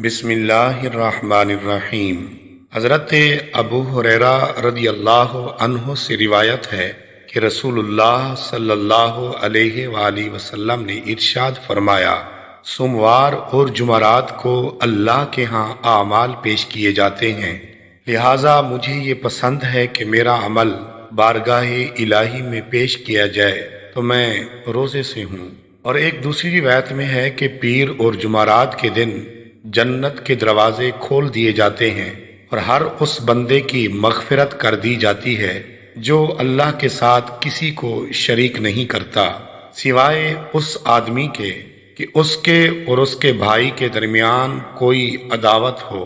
بسم اللہ الرحمن الرحیم۔ حضرت ابو ہریرہ رضی اللہ عنہ سے روایت ہے کہ رسول اللہ صلی اللہ علیہ وآلہ وسلم نے ارشاد فرمایا، سوموار اور جمعرات کو اللہ کے ہاں اعمال پیش کیے جاتے ہیں، لہٰذا مجھے یہ پسند ہے کہ میرا عمل بارگاہ الہی میں پیش کیا جائے تو میں روزے سے ہوں۔ اور ایک دوسری روایت میں ہے کہ پیر اور جمعرات کے دن جنت کے دروازے کھول دیے جاتے ہیں اور ہر اس بندے کی مغفرت کر دی جاتی ہے جو اللہ کے ساتھ کسی کو شریک نہیں کرتا سوائے اس آدمی کے کہ اس کے اور اس کے بھائی کے درمیان کوئی عداوت ہو۔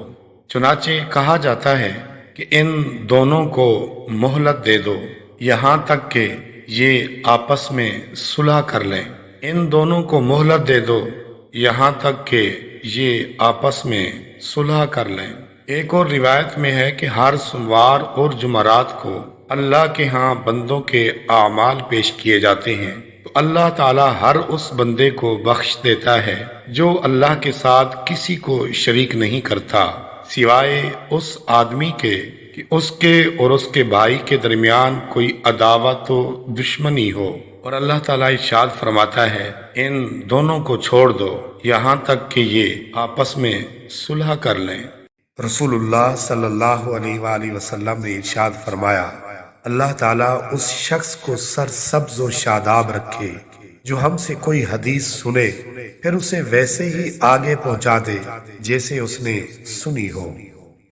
چنانچہ کہا جاتا ہے کہ ان دونوں کو مہلت دے دو یہاں تک کہ یہ آپس میں صلح کر لیں، ان دونوں کو مہلت دے دو یہاں تک کہ یہ آپس میں صلح کر لیں۔ ایک اور روایت میں ہے کہ ہر سوموار اور جمعرات کو اللہ کے ہاں بندوں کے اعمال پیش کیے جاتے ہیں تو اللہ تعالی ہر اس بندے کو بخش دیتا ہے جو اللہ کے ساتھ کسی کو شریک نہیں کرتا سوائے اس آدمی کے کہ اس کے اور اس کے بھائی کے درمیان کوئی عداوت و دشمنی ہو۔ اور اللہ تعالیٰ ارشاد فرماتا ہے، ان دونوں کو چھوڑ دو یہاں تک کہ یہ آپس میں صلح کر لیں۔ رسول اللہ صلی اللہ علیہ وآلہ وسلم نے ارشاد فرمایا، اللہ تعالیٰ اس شخص کو سرسبز و شاداب رکھے جو ہم سے کوئی حدیث سنے پھر اسے ویسے ہی آگے پہنچا دے جیسے اس نے سنی ہو۔